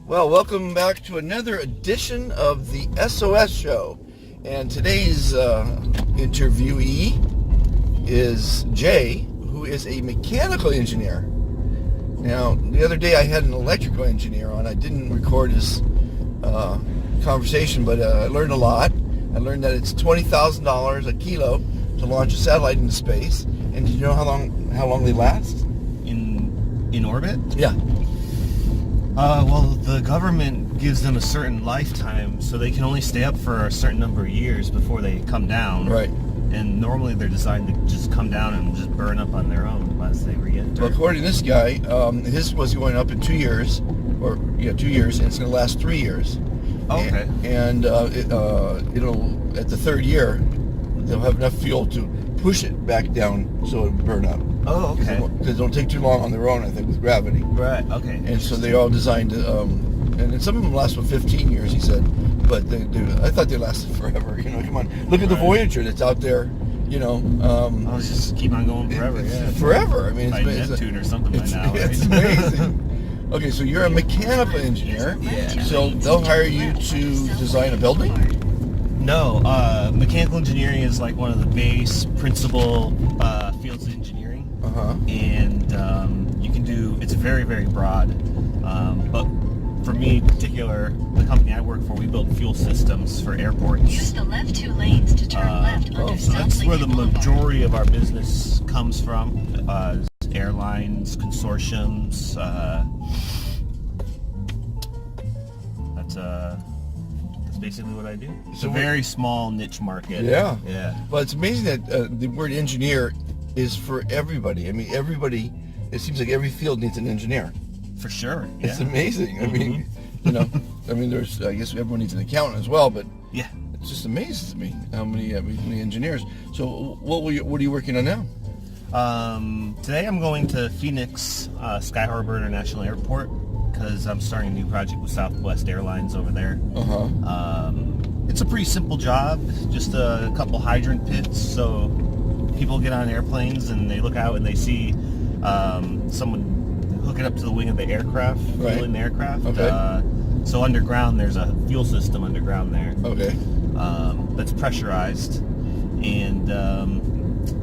Well, welcome back to another edition of the SOS Show. And today's interviewee is Jay, who is a mechanical engineer. Now, the other day I had an electrical engineer on. I didn't record his conversation, but I learned a lot. I learned that it's $20,000 a kilo to launch a satellite into space. And do you know how long they last? In orbit? Yeah. Well, the government gives them a certain lifetime, so they can only stay up for a certain number of years before they come down. Right. And normally they're designed to just come down and just burn up on their own unless they re-enter. Well, according to this guy, his was going up in 2 years, 2 years, and it's going to last 3 years. Okay. And it'll at the third year, they'll have enough fuel to push it back down so it'll burn up. Oh, okay. Because they don't take too long on their own, I think, with gravity. Right. Okay. And so they all designed to, and then some of them last for 15 years, he said. But I thought they lasted forever. You know, come on, look at the Voyager that's out there. You know, I'll just keep on going forever. Yeah. Forever. I mean, it's Neptune or something by now. Right? It's amazing. Okay, so you're a mechanical engineer. Yeah. So they'll hire you to design a building? No, mechanical engineering is like one of the base principal fields of engineering. And you can do, it's very, very broad. But for me in particular, the company I work for, we build fuel systems for airports. Use the left 2 lanes to turn left onto So South that's where the Lincoln Boulevard. majority of our business comes from. Airlines, consortiums. That's basically what I do. It's a very small niche market. Yeah. Yeah. Well, it's amazing that the word engineer is for everybody. I mean, everybody, it seems like every field needs an engineer. For sure. It's Yeah. amazing. I mean, you know, I mean, I guess everyone needs an accountant as well, but Yeah. it just amazes me how many engineers. So what are you working on now? Today I'm going to Phoenix Sky Harbor International Airport because I'm starting a new project with Southwest Airlines over there. It's a pretty simple job, just a couple hydrant pits. So people get on airplanes and they look out and they see someone hooking up to the wing of the aircraft, fueling the aircraft. Okay. So underground, there's a fuel system underground there. Okay. That's pressurized, and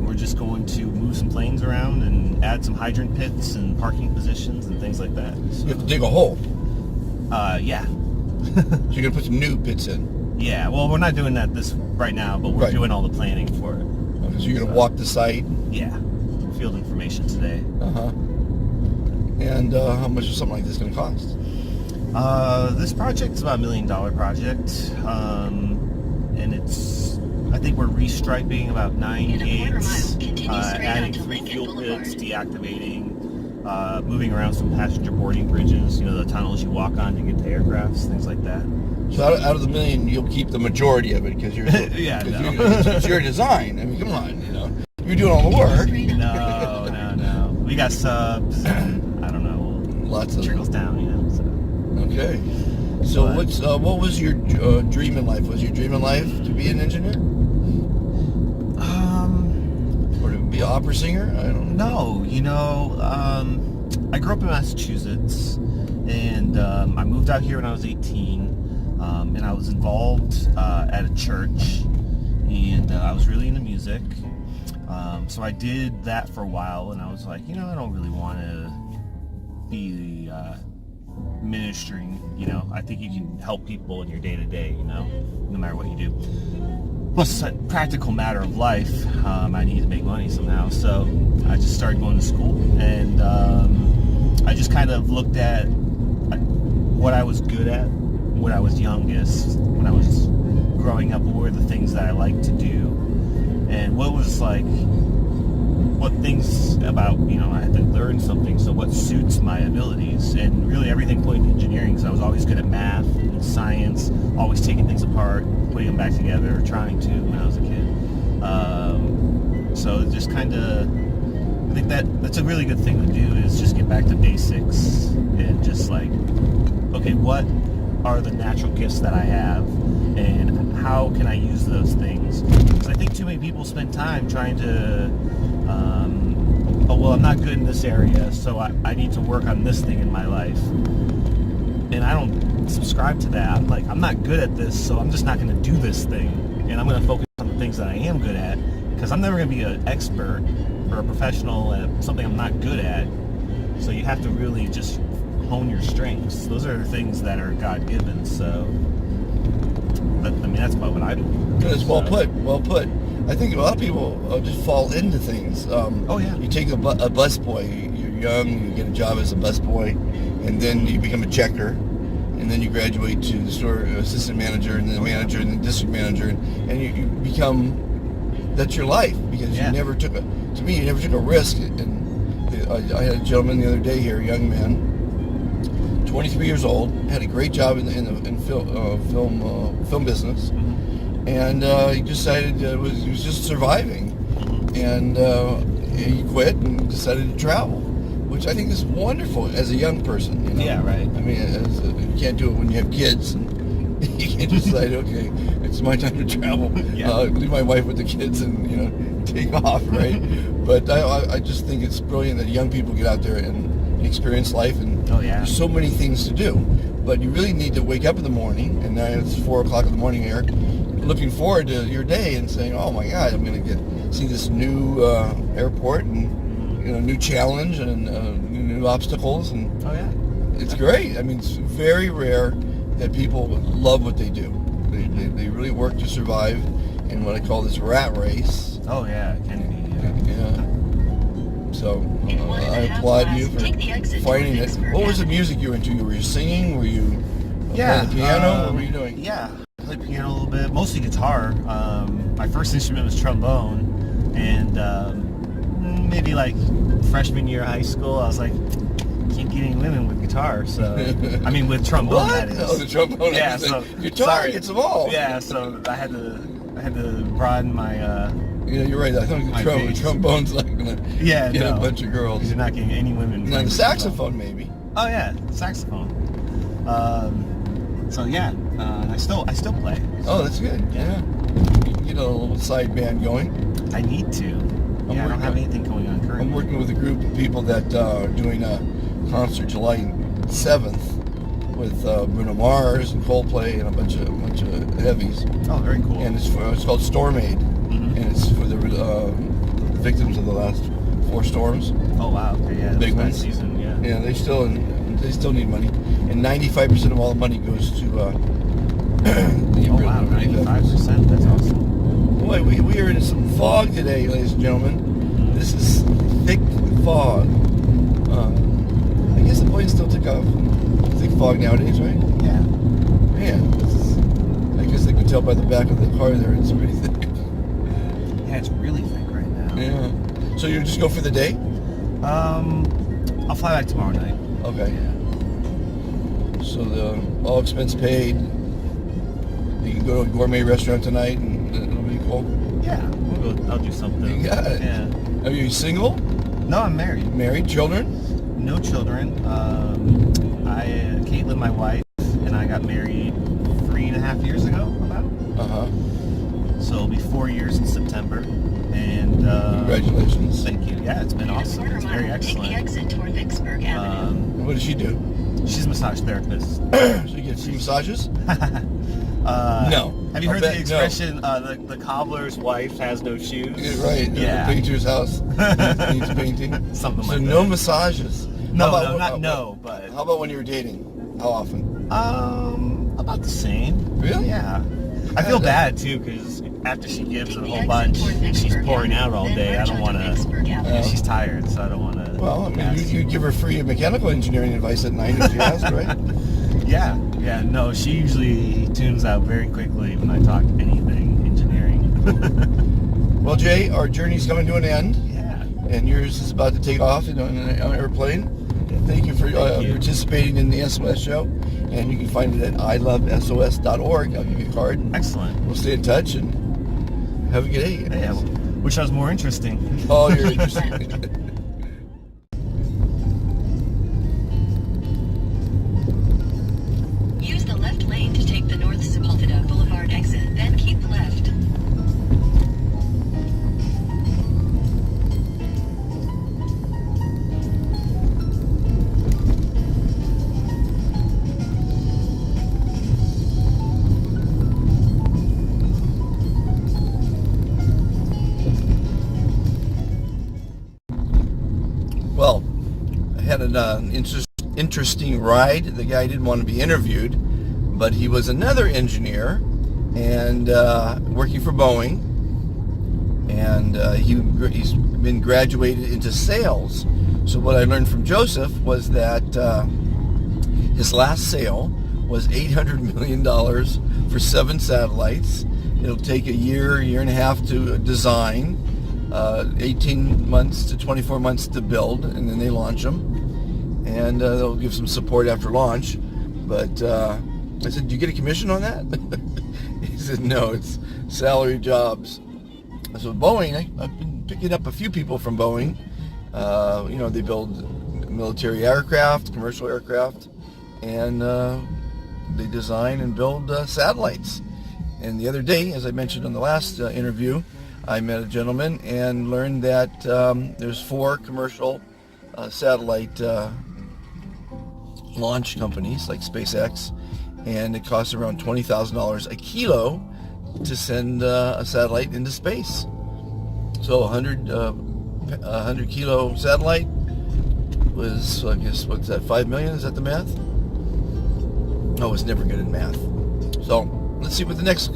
we're just going to move some planes around and add some hydrant pits and parking positions and things like that. So, You have to dig a hole. yeah. So you're going to put some new pits in. Yeah, well, we're not doing that right now, but we're Right. doing all the planning for it. Okay, so you're going to walk the site. Yeah, field information today. And how much is something like this going to cost? This project's about $1 million project, and I think we're restriping about 9 In a quarter gates, mile, continue straight adding onto 3 Lincoln fuel Boulevard. pits, deactivating, moving around some passenger boarding bridges, you know, the tunnels you walk on to get to aircrafts, things like that. So out of the $1 million, you'll keep the majority of it because you're Yeah, no. it's your design. I mean, come on, you know, you're doing all the work. No. We got subs, and, I don't know, Lots of trickles down, you know. So. Okay. So what was your dream in life? Was your dream in life to be an engineer? Or to be an opera singer? I don't know. No, you know, I grew up in Massachusetts, and I moved out here when I was 18, and I was involved at a church, and I was really into music. So I did that for a while, and I was like, you know, I don't really want to be ministering, you know. I think you can help people in your day-to-day, you know, no matter what you do. Plus, it's a practical matter of life. I need to make money somehow, so I just started going to school, and I just kind of looked at what I was good at when I was youngest, when I was growing up. What were the things that I liked to do, and what things about, you know, I had to learn something, so what suits my abilities, and really everything pointed to engineering, because I was always good at math and science, always taking things apart, putting them back together, trying to, when I was a kid. So it just kind of, I think that's a really good thing to do, is just get back to basics, and just like, okay, what are the natural gifts that I have, and how can I use those things? Because I think too many people spend time trying to, oh, well, I'm not good in this area, so I need to work on this thing in my life. and I don't subscribe to that. I'm like, I'm not good at this, so I'm just not going to do this thing, and I'm going to focus on the things that I am good at, because I'm never going to be an expert or a professional at something I'm not good at. So you have to really just hone your strengths. Those are things that are God-given. So, but, I mean, that's about what I do. It's well put. Well put. I think a lot of people just fall into things. Oh yeah. You take a bus boy. You're young. You get a job as a bus boy, and then you become a checker, and then you graduate to the store assistant manager, and then manager, and then district manager, and you become. That's your life, because you never took a. To me, you never took a risk. And I had a gentleman the other day here, a young man, 23 years old, had a great job in film business, and he decided he was just surviving, and he quit and decided to travel, which I think is wonderful as a young person. You know? Yeah, right. I mean, you can't do it when you have kids, and you can't decide, okay, it's my time to travel. Leave my wife with the kids and take off, right? But I just think it's brilliant that young people get out there and experience life, and there's so many things to do. But you really need to wake up in the morning, and now it's 4 o'clock in the morning here, looking forward to your day and saying, oh my God, I'm going to see this new airport, and new challenge, and new obstacles, and it's great. I mean, it's very rare that people love what they do. They really work to survive in what I call this rat race. Oh yeah, it can be. So I applaud you for finding it. What was the music you were into? Were you singing? Were you playing the piano? What were you doing? Yeah, I played piano a little bit, mostly guitar. My first instrument was trombone, and maybe like freshman year of high school, I was like, can't get any women with guitar, so I mean with trombone. What? That is. Oh, the trombone. Yeah, so guitar gets them all. Yeah, so I had to broaden my. You're right. I think the trombone's not gonna get a bunch of girls. You're not getting any women. Now the saxophone, maybe. Oh yeah, saxophone. So yeah, I still play. Oh, that's good. Yeah. You can get a little side band going. I need to. I don't have anything going on currently. I'm working with a group of people that are doing a concert July 7th with Bruno Mars and Coldplay and a bunch of heavies. Oh, very cool. And it's called Storm Aid, and it's for the victims of the last 4 storms. Oh wow! Okay, yeah, big ones. Season, yeah. Yeah, they still need money, and 95% of all the money goes to. Oh wow, 95%. That's awesome. Boy, we are in some fog today, ladies and gentlemen. This is thick fog. I guess the plane still took off. Thick fog nowadays, right? Yeah. Man, I guess they could tell by the back of the car there. It's pretty thick. Yeah, it's really thick right now. Yeah. So you just go for the day? I'll fly back tomorrow night. Okay. Yeah. So the all expense paid. You can go to a gourmet restaurant tonight, and it'll be cool. Yeah, I'll do something. You got it. Yeah. Are you single? No, I'm married. Married? Children? No children. Caitlin, my wife, and I got married 3.5 years ago, about. So it'll be 4 years in September. And congratulations. Thank you. Yeah, it's been awesome. It's very excellent. Take the exit toward Vicksburg Avenue. What does she do? She's a massage therapist. So you get free massages? No. Have you heard the expression, the cobbler's wife has no shoes? Yeah, right. Yeah. The painter's house needs painting. Something so like that. no massages. No, But how about when you were dating? How often? About the same. Really? Yeah. I feel bad too, because after she gives a whole bunch and she's pouring out all day, I don't want to. She's tired, so I don't want to. Well, I mean, you'd give her free mechanical engineering advice at night if she asked, right? Yeah. No, she usually tunes out very quickly when I talk anything engineering. Well, Jay, our journey's coming to an end. Yeah. And yours is about to take off on an airplane. Thank you for participating in the SOS show. And you can find it at ilovesos.org. I'll give you a card. Excellent. We'll stay in touch and have a good day. Yeah, which was more interesting. Oh, you're interesting. Use the left lane to take the North Sepulveda Boulevard exit, then keep left. an interesting ride. The guy didn't want to be interviewed, but he was another engineer and working for Boeing, and he's been graduated into sales. So what I learned from Joseph was that his last sale was $800 million for 7 satellites. It'll take a year and a half to design, 18 months to 24 months to build, and then they launch them. And they'll give some support after launch. But I said, do you get a commission on that? He said, no, it's salary jobs. So Boeing, I've been picking up a few people from Boeing. They build military aircraft, commercial aircraft, and they design and build satellites. And the other day, as I mentioned on the last interview, I met a gentleman and learned that there's 4 commercial satellite launch companies like SpaceX, and it costs around $20,000 a kilo to send a satellite into space. So a 100 kilo satellite was, I guess, what's that, 5 million? Is that the math? I was never good at math. So let's see what the next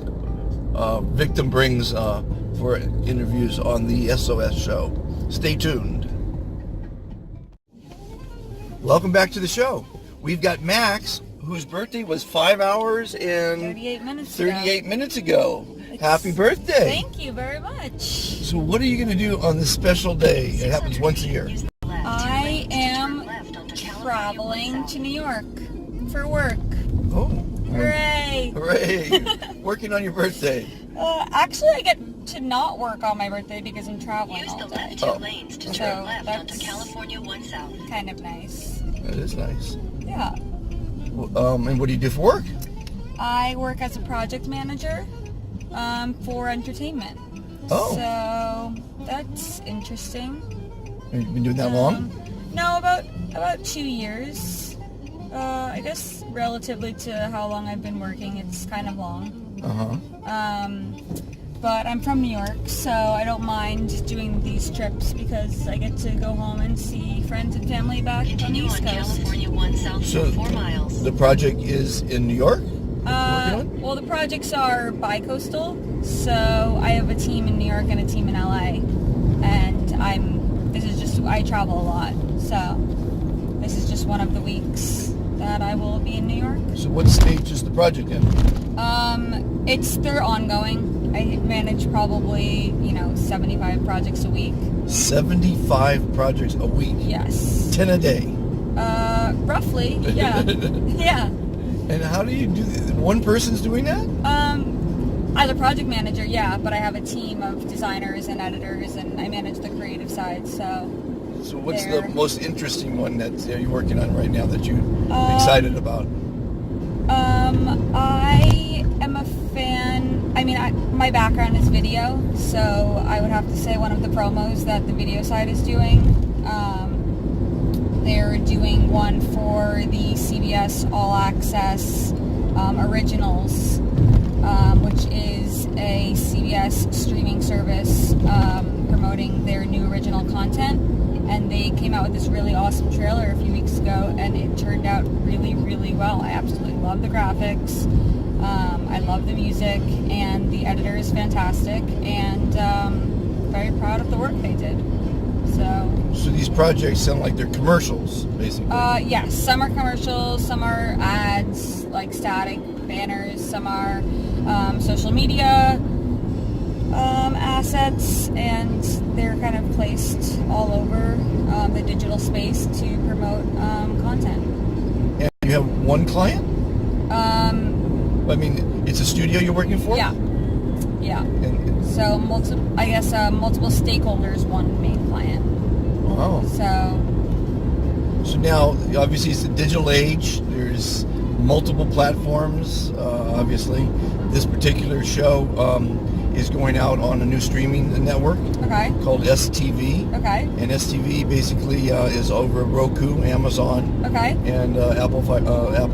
victim brings for interviews on the SOS show. Stay tuned. Welcome back to the show. We've got Max, whose birthday was 5 hours and 38 minutes ago. Happy birthday. Thank you very much. So what are you going to do on this special day? It happens once a year. I am traveling to New York for work. Oh. Hooray! Hooray! Working on your birthday. Actually, I get to not work on my birthday because I'm traveling Use all the left day. 2 lanes to turn left onto that's California 1 South. kind of nice. That is nice. Yeah. And what do you do for work? I work as a project manager for entertainment. Oh. So that's interesting. Have you been doing that long? No, about 2 years. I guess relatively to how long I've been working, it's kind of long. Uh-huh. But I'm from New York, so I don't mind doing these trips because I get to go home and see friends and family back on the Continue East on Coast. California 1 South So for 4 miles. the project is in New York? Working on? Well, the projects are bi-coastal, so I have a team in New York and a team in LA, and I travel a lot, so this is just one of the weeks that I will be in New York. So what stage is the project in? They're ongoing. I manage probably, 75 projects a week. 75 projects a week? Yes. 10 a day? Roughly, yeah. Yeah. And how do you do that? One person's doing that? As a project manager, yeah, but I have a team of designers and editors, and I manage the creative side, so what's there. the most interesting one that you're working on right now that you're excited about? I am a fan. My background is video, so I would have to say one of the promos that the video side is doing. They're doing one for the CBS All Access Originals, which is a CBS streaming service promoting their new original content. And they came out with this really awesome trailer a few weeks ago, and it turned out really, really well. I absolutely love the graphics. I love the music, and the editor is fantastic, and very proud of the work they did. So these projects sound like they're commercials, basically. Yes, some are commercials, some are ads, like static banners, some are social media assets, and they're kind of placed all over the digital space to promote content. And you have one client? It's a studio you're working for? Yeah. So multiple stakeholders, one main client. Wow. So now, obviously, it's the digital age. There's multiple platforms. Obviously, this particular show is going out on a new streaming network called STV. Okay. And STV basically is over Roku, Amazon, and Apple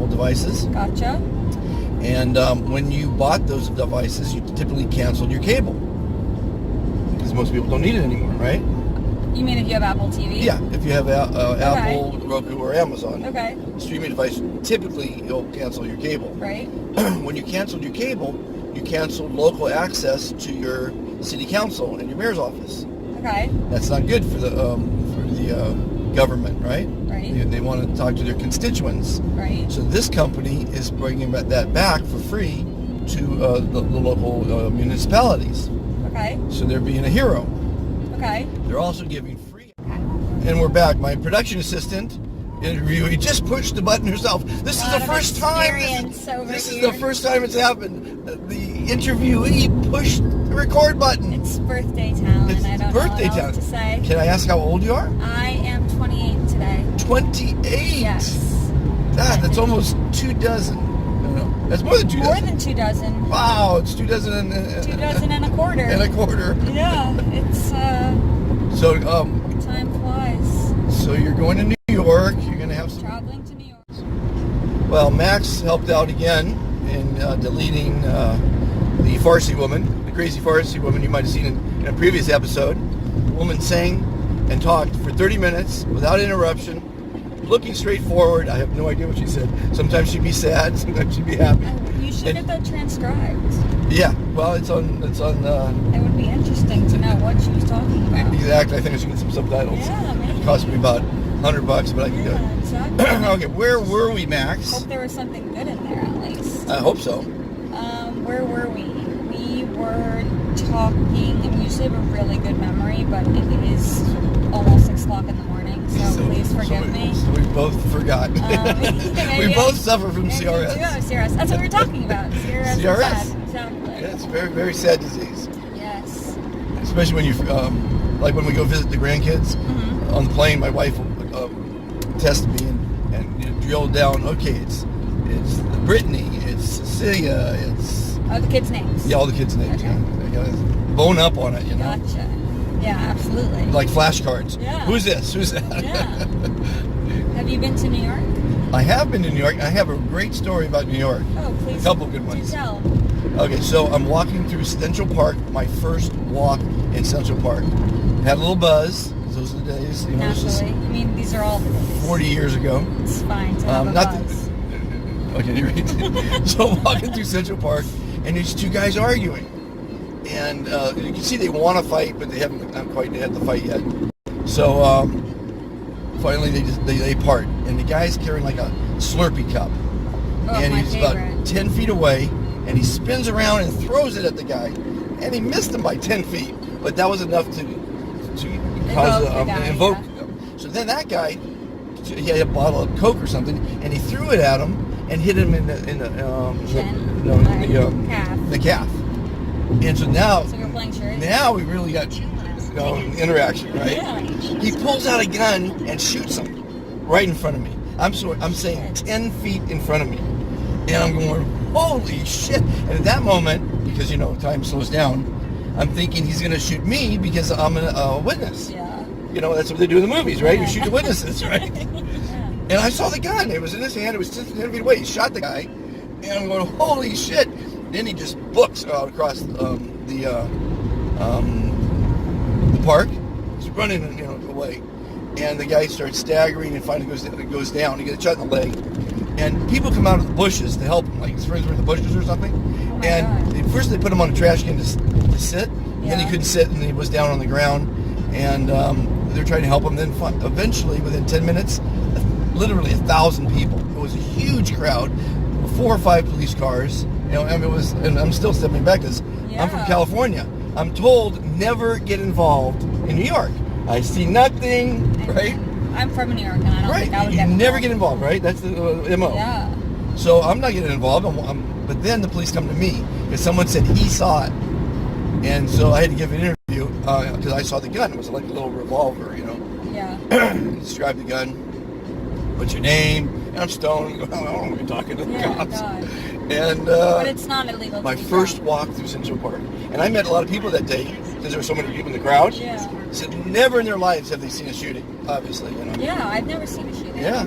devices. Gotcha. And when you bought those devices, you typically canceled your cable because most people don't need it anymore, right? You mean if you have Apple TV? Yeah, if you have Apple, Roku, or Amazon Okay. streaming device, typically you'll cancel your cable. Right. When you canceled your cable, you canceled local access to your city council and your mayor's office. Okay. That's not good for the government, right? Right. They want to talk to their constituents. Right. So this company is bringing that back for free to the local municipalities. Okay. So they're being a hero. Okay. They're also giving free. And we're back. My production assistant interviewee just pushed the button herself. This is the first time. This is the first time it's happened. The interviewee pushed the record button. It's birthday town, It's and I don't birthday know what town. else to say. Can I ask how old you are? I am 28 today. 28. Yes. That's almost 2 dozen. No, that's more than 2 More dozen. than 2 dozen. Wow, it's 2 dozen and 2 dozen and a quarter. and a quarter. Yeah, it's So time flies. so you're going to New York. You're going to have some. Traveling to New York. Well, Max helped out again in deleting the Farsi woman, the crazy Farsi woman you might have seen in a previous episode. The woman sang and talked for 30 minutes without interruption, looking straight forward. I have no idea what she said. Sometimes she'd be sad, sometimes she'd be happy. You should get that transcribed. Yeah, well, it's on. It would be interesting to know what she was talking about. Exactly. I think I should get some subtitles. Yeah, maybe. It cost me about $100, but I can do Yeah, it. exactly. Okay, where were we, Max? Hope there was something good in there at least. I hope so. Where were we? We were talking. We usually have a really good memory, but it is almost 6 o'clock in the morning, so please forgive me. So we both forgot. We both suffer from Maybe you CRS. do have CRS. That's what we were talking about. CRS. is CRS. sad. Exactly. Yeah, it's a very, very sad disease. Yes. Especially when you, like when we go visit the grandkids on the plane, my wife will test me and drill down. Okay, it's Brittany, it's Cecilia, it's Oh, the kids' names. all the kids' names. Okay. Yeah, I gotta bone up on it, you know. Gotcha. Yeah, absolutely. Like flashcards. Yeah. Who's this? Who's that? Yeah. Have you been to New York? I have been to New York. I have a great story about New York. Oh, please. A couple good Do ones. tell. Okay, so I'm walking through Central Park, my first walk in Central Park. Had a little buzz. Those are the days. You know, this is Naturally. I mean, these are all the days. 40 years ago. It's fine to have a buzz. Okay, you read. So I'm walking through Central Park, and there's 2 guys arguing. And you can see they want to fight, but they haven't quite had the fight yet. So finally they part. And the guy's carrying like a Slurpee cup. Oh, And my he's favorite. about 10 feet away, and he spins around and throws it at the guy. And he missed him by 10 feet. But that was enough to cause the guy, invoke yeah. them. So then that guy, he had a bottle of Coke or something, and he threw it at him and hit him in the Chin. Calf. the calf. And so now, So you're playing charades? now we really got interaction, right? Yeah. He pulls out a gun and shoots him right in front of me. I'm saying 10 feet in front of me, and I'm going, holy shit! And at that moment, because you know time slows down, I'm thinking he's going to shoot me because I'm a witness. Yeah. You know, that's what they do in the movies, right? You Yeah. shoot the witnesses, right? Yeah. And I saw the gun. It was in his hand. It was 10 feet away. He shot the guy. And I'm going, holy shit. Then he just books across the park. He's running, away. And the guy starts staggering and finally goes down. He gets shot in the leg. And people come out of the bushes to help him. Like his friends were in the bushes or something. Oh my And God. first they put him on a trash can to sit. And then he Yeah. couldn't sit and he was down on the ground. And they're trying to help him. Then eventually, within 10 minutes, literally 1,000 people. It was a huge crowd, 4 or 5 police cars. It was, and I'm still stepping back because I'm from Yeah. California. I'm told never get involved in New York. I see nothing, right? I'm from New York, and I don't Right. think I would You get never get involved, right? That's the MO. Yeah. So I'm not getting involved. But then the police come to me because someone said he saw it, and so I had to give an interview because I saw the gun. It was like a little revolver, Yeah. Describe the gun. What's your name? And I'm stoned. I don't know what you're talking to the Yeah, cops. God. And But it's not illegal. my to be first drunk. walk through Central Park, and I met a lot of people that day because there were so many people in the crowd. Yeah. Said never in their lives have they seen a shooting. Obviously, Yeah, I've never seen a shooting. Yeah.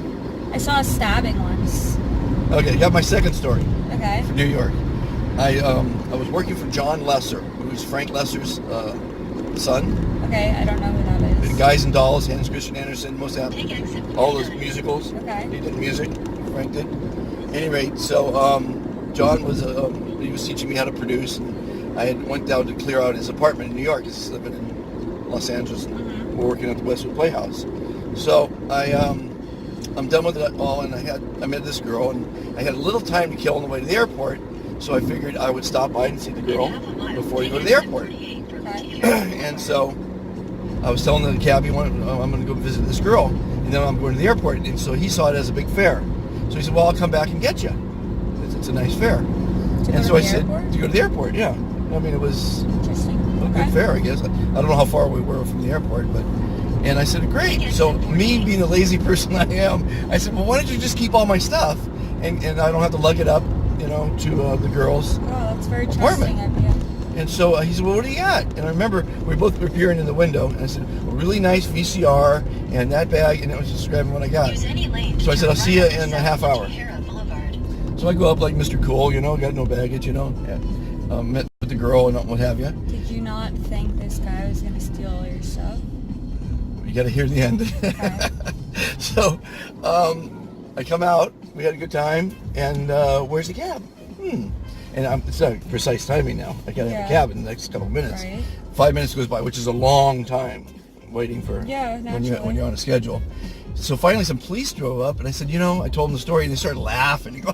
I saw a stabbing once. Okay, got my second story. Okay. New York. I was working for John Lesser, who's Frank Lesser's son. Okay, I don't know who that is. Guys and Dolls, Hans Christian Andersen, most of Take that, exit all those 49. musicals. Okay. He did music, Frank did. At any rate, so John was he was teaching me how to produce, and I had went down to clear out his apartment in New York. He's living in Los Angeles, and we're working at the Westwood Playhouse. So I'm done with it all, and I met this girl, and I had a little time to kill on the way to the airport, so I figured I would stop by and see the girl before you go to the airport. And so I was telling the cabbie, I'm going to go visit this girl, and then I'm going to the airport. And so he saw it as a big fare. So he said, well, I'll come back and get you. It's a nice fare. And so I said, to go to the airport, yeah. I mean, it was a good fare, I guess. I don't know how far we were from the airport, and I said, great. So me being the lazy person I am, I said, well, why don't you just keep all my stuff, and I don't have to lug it up, to the girls' Oh, that's very apartment. trusting of you. And so he said, well, what do you got? And I remember we both were peering in the window, and I said, a really nice VCR and that bag, and I was just grabbing what I got. Use any lane So I to said, I'll turn see you right in onto a half South hour. O'Hara Boulevard. So I go up like Mr. Cool, got no baggage, met with the girl and what have you. Did you not think this guy was going to steal all your stuff? You got to hear the end. Okay. So I come out, we had a good time, and where's the cab? And it's not precise timing now. I got to have a cab in the next couple of minutes. Right. 5 minutes goes by, which is a long time waiting for when you're on a schedule. So finally some police drove up, and I said, I told them the story, and they started laughing. You go,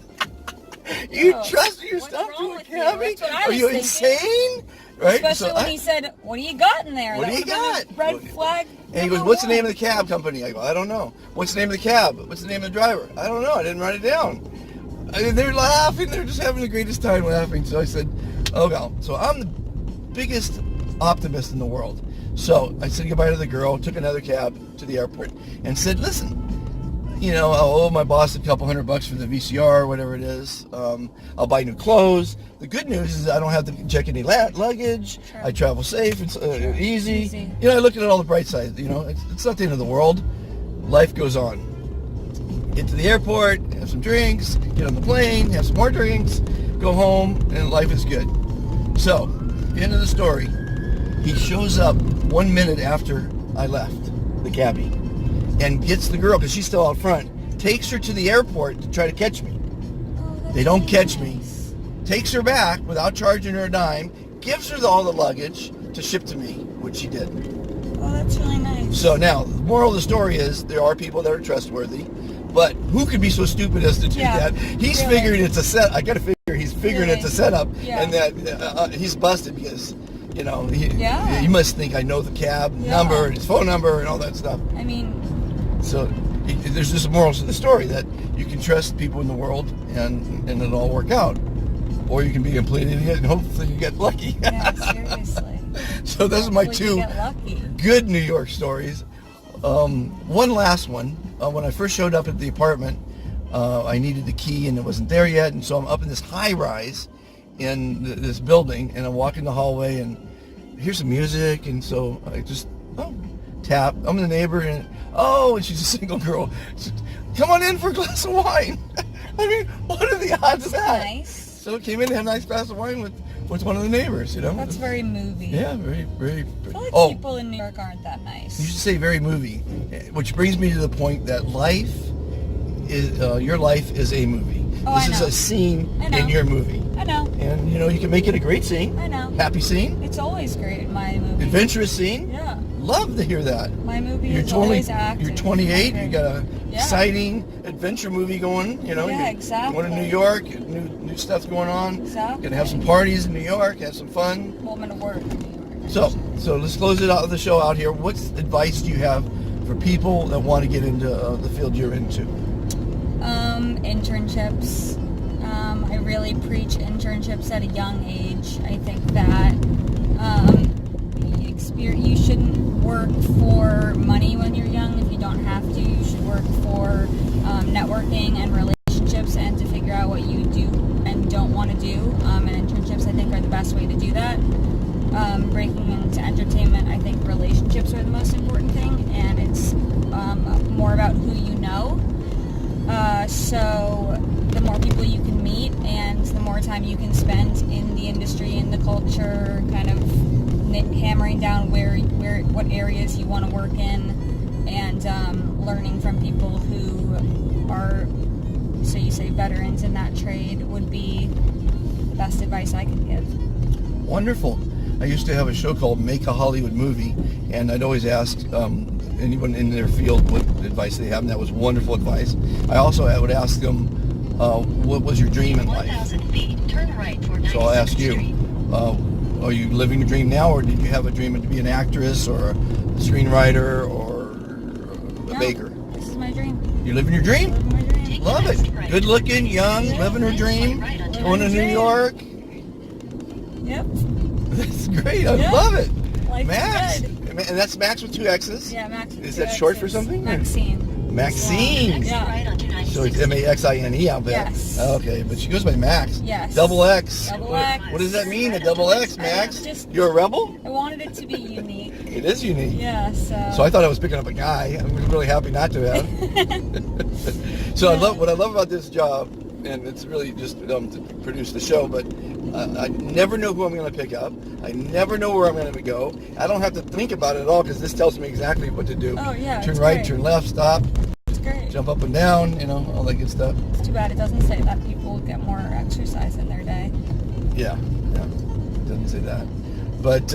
you trusted your stuff to a cabbie? Are you insane? Right? Especially when he said, what do you got in there? What do you got? Red flag. And he goes, what's the name of the cab company? I go, I don't know. What's the name of the cab? What's the name of the driver? I don't know. I didn't write it down. And they're laughing. They're just having the greatest time laughing. So I said, oh, well. So I'm the biggest optimist in the world. So I said goodbye to the girl, took another cab to the airport, and said, listen, I'll owe my boss a couple $100 for the VCR or whatever it is. I'll buy new clothes. The good news is I don't have to check any luggage. Sure. I travel safe. It's easy. I looked at all the bright sides. It's not the end of the world. Life goes on. Get to the airport, have some drinks, get on the plane, have some more drinks, go home, and life is good. So, end of the story. He shows up 1 minute after I left, the cabbie, and gets the girl, because she's still out front, takes her to the airport to try to catch me. They don't catch me. Takes her back without charging her a dime, gives her all the luggage to ship to me, which she did. Oh, that's really nice. So now, the moral of the story is there are people that are trustworthy, but who could be so stupid as to do that? He's figuring it's a set. I got to figure he's figuring it's a setup, and that he's busted because, he must think I know the cab number and his phone number and all that stuff. I mean, so there's just a moral to the story that you can trust people in the world and it'll all work out, or you can be a complete idiot and hopefully you get lucky. yeah, seriously. So those are my two good New York stories. One last one. When I first showed up at the apartment, I needed the key and it wasn't there yet, and so I'm up in this high rise in this building, and I'm walking the hallway and here's some music, and so I just tap. I'm the neighbor, and she's a single girl. She said, come on in for a glass of wine. I mean, what are the odds of that? Nice. So I came in and had a nice glass of wine with one of the neighbors, That's very movie. Yeah, very, very. I feel like people in New York aren't that nice. You should say very movie, which brings me to the point that life is your life is a movie. This is a scene in your movie. I know. And you can make it a great scene. I know. Happy scene. It's always great in my movie. Adventurous scene. Yeah. Love to hear that. My movie is always active. You're 28. You got a exciting adventure movie going. Exactly. Going to New York. New stuff's going on. Exactly. Gonna have some parties in New York. Have some fun. Well, I'm gonna work in New York. So let's close it out the show out here. What advice do you have for people that want to get into the field you're into? Internships. I really preach internships at a young age. I think that you shouldn't work for money when you're young if you don't have to. You should work for networking and relationships, and to figure out what you do and don't want to do. And internships, I think, are the best way to do that. Breaking into entertainment, I think relationships are the most important thing, and it's more about who you know. So the more people you can meet and the more time you can spend in the industry, in the culture, kind of hammering down what areas you want to work in, and learning from people who are, so you say, veterans in that trade would be the best advice I could give. Wonderful. I used to have a show called Make a Hollywood Movie, and I'd always ask anyone in their field what advice they have, and that was wonderful advice. I would ask them, what was your dream in life? 1,000 feet, turn right for So I'll 96th ask you, Street. are you living a dream now, or did you have a dream to be an actress or a screenwriter or a No, baker? This is my dream. You living your dream? Living my dream. Take the Love next it. right. Good looking, young, Yeah. living her dream, Right onto going to New dream. York. Yep. That's great. I Yeah. love it. Life Max. is good. And that's Max with 2 X's? Yeah, Max. Is that short for something? Maxine. Maxine. Next Yeah. right onto 96th So it's M-A-X-I-N-E, I'll bet. Yes. Okay, but she goes by Max. Yes. Double X. Double X. What does that mean, a double X, Max? Just- You're a rebel? I wanted it to be unique. It is unique. Yeah, So I thought I was picking up a guy. I'm really happy not to have. So what I love about this job, and it's really just to produce the show, but I never know who I'm going to pick up. I never know where I'm going to go. I don't have to think about it at all because this tells me exactly what to do. Oh, yeah, Turn it's right, great. turn left, stop, It's great. jump up and down, all that good stuff. It's too bad it doesn't say that people get more exercise in their day. Yeah, it doesn't say that. But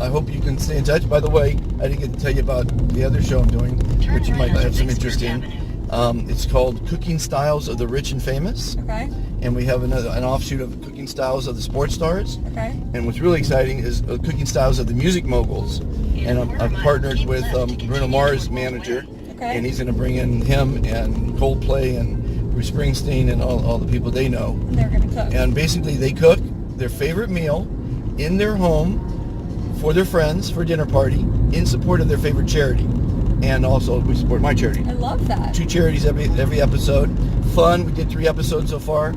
I hope you can stay in touch. By the way, I didn't get to tell you about the other show I'm doing, Turn which you right might onto have some Vicksburg interest in. Avenue. It's called Cooking Styles of the Rich and Famous. Okay? And we have an offshoot of Cooking Styles of the Sports Stars. Okay? And what's really exciting is Cooking Styles of the Music Moguls. And I've partnered with Bruno Mars' manager. Okay. And he's going to bring in him and Coldplay and Bruce Springsteen and all the people they know. And they're going to cook. And basically they cook their favorite meal in their home for their friends for a dinner party in support of their favorite charity. And also we support my charity. I love that. 2 charities every episode. Fun. We did 3 episodes so far.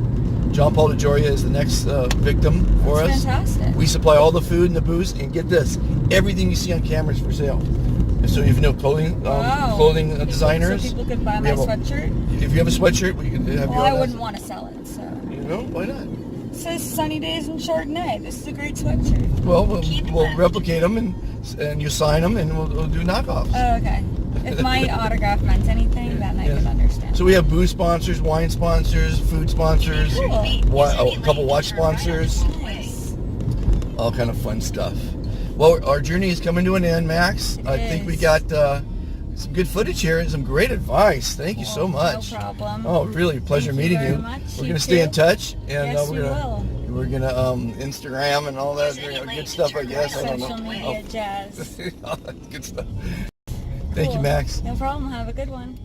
John Paul DeJoria is the next victim for That's us. fantastic. We supply all the food and the booze, and get this, everything you see on camera is for sale. And so if you know clothing Wow. clothing designers, So people could buy we my have a- sweatshirt? if you have a sweatshirt, we can have Well, your I own. wouldn't want to sell it, so. Why not? It says Sunny Days in Chardonnay. This is a great sweatshirt. Well, Keep we'll left. replicate them and you sign them and we'll do knockoffs. Oh, okay. If my autograph meant anything, then I Yeah. could understand. So we have booze sponsors, wine sponsors, food sponsors, Cool. a couple watch sponsors, Nice. all kind of fun stuff. Well, our journey is coming to an end, Max. It I think we is. got some good footage here and some great advice. Thank you so much. No problem. Oh, really, pleasure Thank you meeting very you. much. We're You gonna stay in too. touch, and Yes, we're you gonna will. we're gonna Instagram and all that good stuff. I guess I don't Social know. media jazz. Good stuff. Thank you, Cool. Max. No problem. Have a good one.